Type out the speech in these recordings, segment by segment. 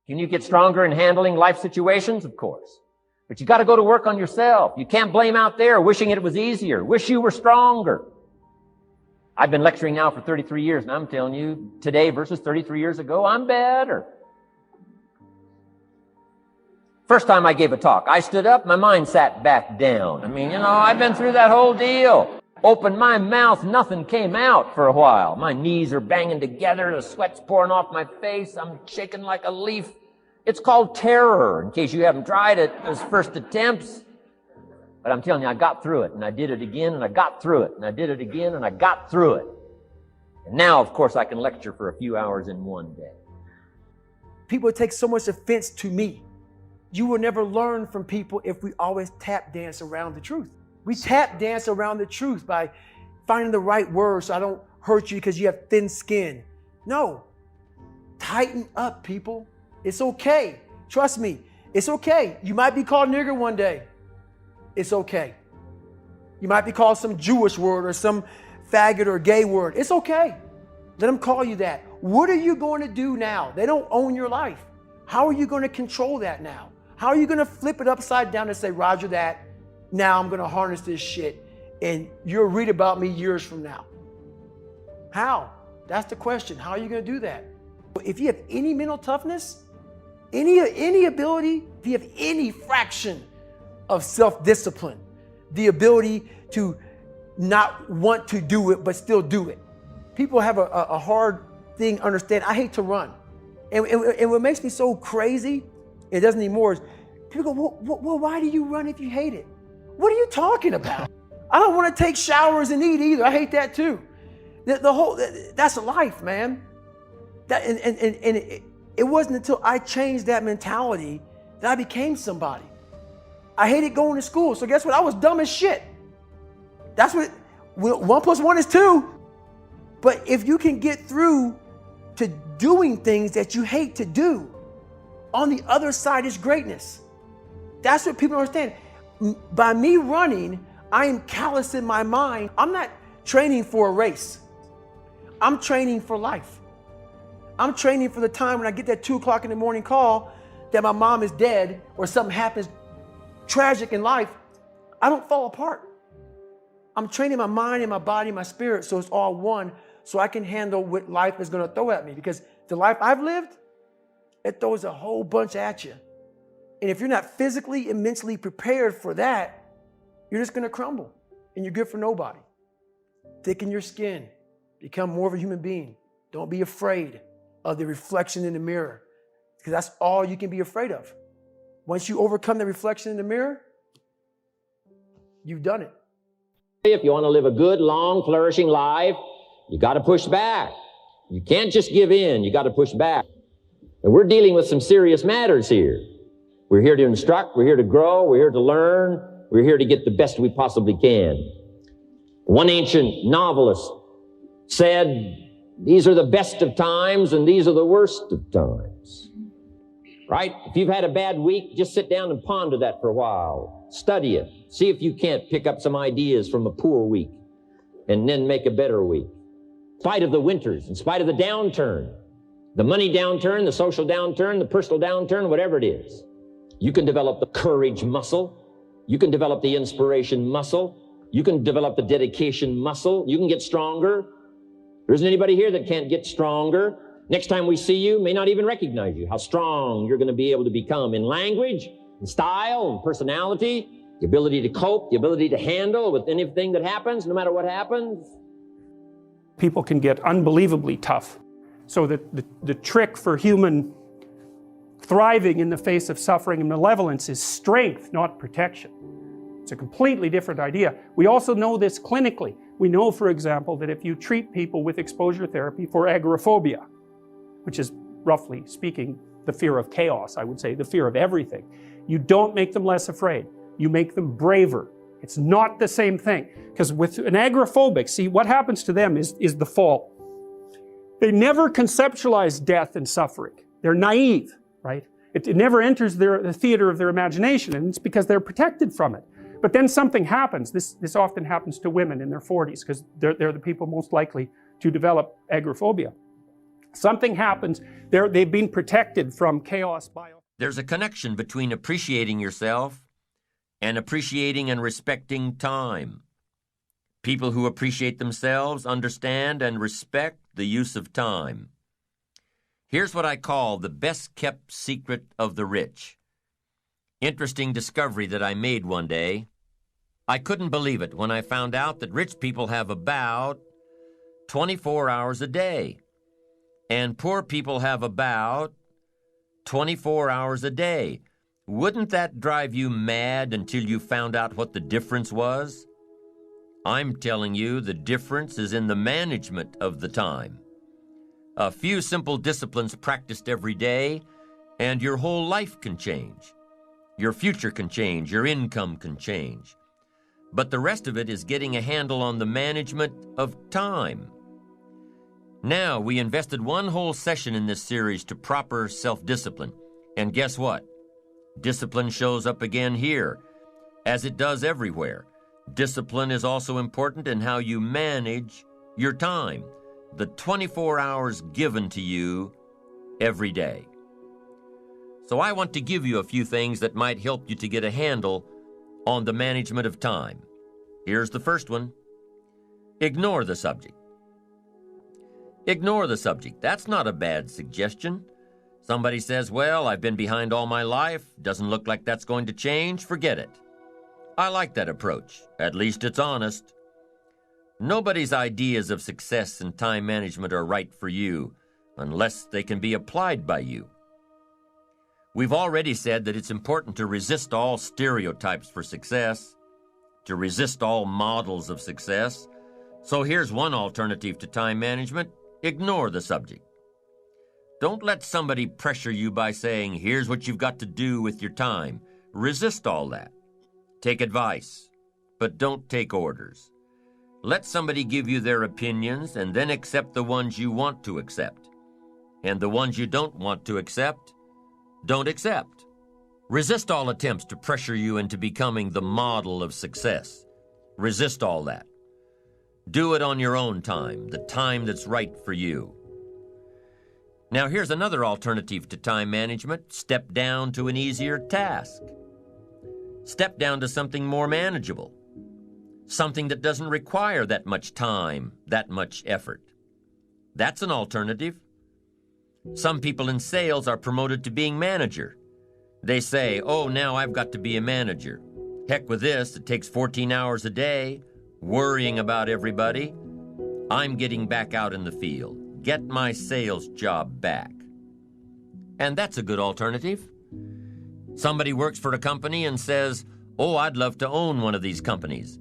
Can you get stronger in handling life situations? Of course. But you got to go to work on yourself. You can't blame out there wishing it was easier. Wish you were stronger. I've been lecturing now for 33 years, and I'm telling you, today versus 33 years ago, I'm better. First time I gave a talk, I stood up, my mind sat back down. I've been through that whole deal. Opened my mouth, nothing came out for a while. My knees are banging together, the sweat's pouring off my face, I'm shaking like a leaf. It's called terror, in case you haven't tried it as first attempts. But I'm telling you, I got through it, and I did it again, and I got through it, and I did it again, and I got through it. And now, of course, I can lecture for a few hours in one day. People take so much offense to me. You will never learn from people if we always tap dance around the truth. We tap dance around the truth by finding the right words so I don't hurt you because you have thin skin. No, tighten up, people. It's okay. Trust me, it's okay. You might be called nigger one day. It's okay. You might be called some Jewish word or some faggot or gay word. It's okay. Let them call you that. What are you going to do now? They don't own your life. How are you going to control that now? How are you going to flip it upside down and say, Roger that, now I'm going to harness this shit and you'll read about me years from now? How? That's the question. How are you going to do that? If you have any mental toughness, any ability, if you have any fraction of self-discipline, the ability to not want to do it but still do it. People have a hard thing understand. I hate to run. And what makes me so crazy, it doesn't anymore, is people go, well, why do you run if you hate it? What are you talking about? I don't want to take showers and eat either. I hate that too. That's life, man. It wasn't until I changed that mentality that I became somebody. I hated going to school, so guess what? I was dumb as shit. That's what 1 + 1 is 2. But if you can get through to doing things that you hate to do, on the other side is greatness. That's what people understand. By me running, I am callous in my mind. I'm not training for a race. I'm training for life. I'm training for the time when I get that 2 o'clock in the morning call that my mom is dead or something happens tragic in life. I don't fall apart. I'm training my mind and my body and my spirit so it's all one, so I can handle what life is going to throw at me. Because the life I've lived, it throws a whole bunch at you. And if you're not physically and mentally prepared for that, you're just going to crumble and you're good for nobody. Thicken your skin. Become more of a human being. Don't be afraid of the reflection in the mirror, because that's all you can be afraid of. Once you overcome the reflection in the mirror, you've done it. If you want to live a good, long, flourishing life, you got to push back. You can't just give in. You got to push back. And we're dealing with some serious matters here. We're here to instruct. We're here to grow. We're here to learn. We're here to get the best we possibly can. One ancient novelist said, these are the best of times and these are the worst of times. Right? If you've had a bad week, just sit down and ponder that for a while. Study it. See if you can't pick up some ideas from a poor week and then make a better week. In spite of the winters, in spite of the downturn, the money downturn, the social downturn, the personal downturn, whatever it is, you can develop the courage muscle. You can develop the inspiration muscle. You can develop the dedication muscle. You can get stronger. There isn't anybody here that can't get stronger. Next time we see you, may not even recognize you, how strong you're going to be able to become in language, in style, and personality, the ability to cope, the ability to handle with anything that happens, no matter what happens. People can get unbelievably tough. So the trick for human thriving in the face of suffering and malevolence is strength, not protection. It's a completely different idea. We also know this clinically. We know, for example, that if you treat people with exposure therapy for agoraphobia, which is, roughly speaking, the fear of chaos, I would say, the fear of everything, you don't make them less afraid. You make them braver. It's not the same thing. Because with an agoraphobic, see, what happens to them is the fall. They never conceptualize death and suffering. They're naive, right? It never enters the theater of their imagination, and it's because they're protected from it. But then something happens. This often happens to women in their 40s, because they're the people most likely to develop agoraphobia. Something happens. They've been protected from chaos bio. There's a connection between appreciating yourself and appreciating and respecting time. People who appreciate themselves understand and respect the use of time. Here's what I call the best-kept secret of the rich. Interesting discovery that I made one day. I couldn't believe it when I found out that rich people have about 24 hours a day, and poor people have about 24 hours a day. Wouldn't that drive you mad until you found out what the difference was? I'm telling you, the difference is in the management of the time. A few simple disciplines practiced every day, and your whole life can change. Your future can change, your income can change. But the rest of it is getting a handle on the management of time. Now, we invested one whole session in this series to proper self-discipline. And guess what? Discipline shows up again here, as it does everywhere. Discipline is also important in how you manage your time, the 24 hours given to you every day. So I want to give you a few things that might help you to get a handle on the management of time. Here's the first one. Ignore the subject. Ignore the subject. That's not a bad suggestion. Somebody says, well, I've been behind all my life. Doesn't look like that's going to change. Forget it. I like that approach. At least it's honest. Nobody's ideas of success and time management are right for you unless they can be applied by you. We've already said that it's important to resist all stereotypes for success, to resist all models of success. So here's one alternative to time management. Ignore the subject. Don't let somebody pressure you by saying, here's what you've got to do with your time. Resist all that. Take advice, but don't take orders. Let somebody give you their opinions and then accept the ones you want to accept. And the ones you don't want to accept, don't accept. Resist all attempts to pressure you into becoming the model of success. Resist all that. Do it on your own time, the time that's right for you. Now here's another alternative to time management. Step down to an easier task. Step down to something more manageable. Something that doesn't require that much time, that much effort. That's an alternative. Some people in sales are promoted to being manager. They say, oh, now I've got to be a manager. Heck with this, it takes 14 hours a day, worrying about everybody. I'm getting back out in the field. Get my sales job back. And that's a good alternative. Somebody works for a company and says, oh, I'd love to own one of these companies.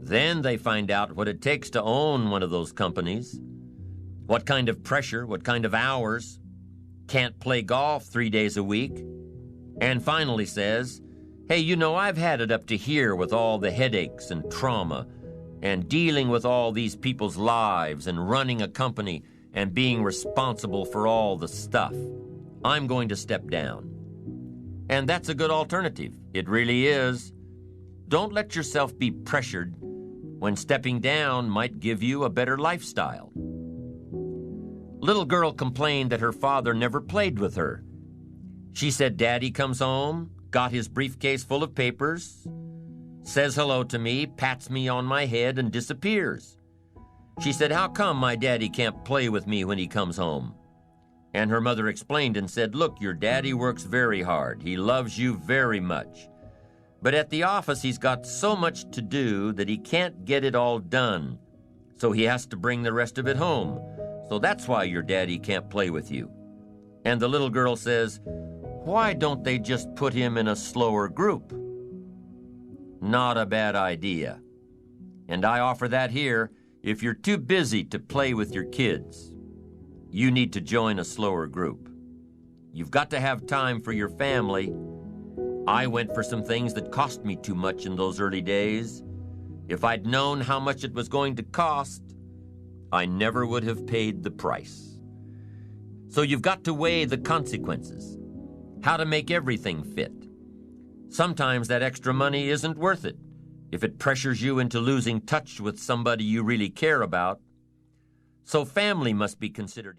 Then they find out what it takes to own one of those companies. What kind of pressure, what kind of hours. Can't play golf 3 days a week. And finally says, hey, you know, I've had it up to here with all the headaches and trauma and dealing with all these people's lives and running a company and being responsible for all the stuff. I'm going to step down. And that's a good alternative. It really is. Don't let yourself be pressured when stepping down might give you a better lifestyle. Little girl complained that her father never played with her. She said, Daddy comes home, got his briefcase full of papers, says hello to me, pats me on my head, and disappears. She said, how come my daddy can't play with me when he comes home? And her mother explained and said, look, your daddy works very hard. He loves you very much. But at the office, he's got so much to do that he can't get it all done. So he has to bring the rest of it home. So that's why your daddy can't play with you. And the little girl says, why don't they just put him in a slower group? Not a bad idea. And I offer that here. If you're too busy to play with your kids, you need to join a slower group. You've got to have time for your family. I went for some things that cost me too much in those early days. If I'd known how much it was going to cost, I never would have paid the price. So you've got to weigh the consequences, how to make everything fit. Sometimes that extra money isn't worth it if it pressures you into losing touch with somebody you really care about. So family must be considered.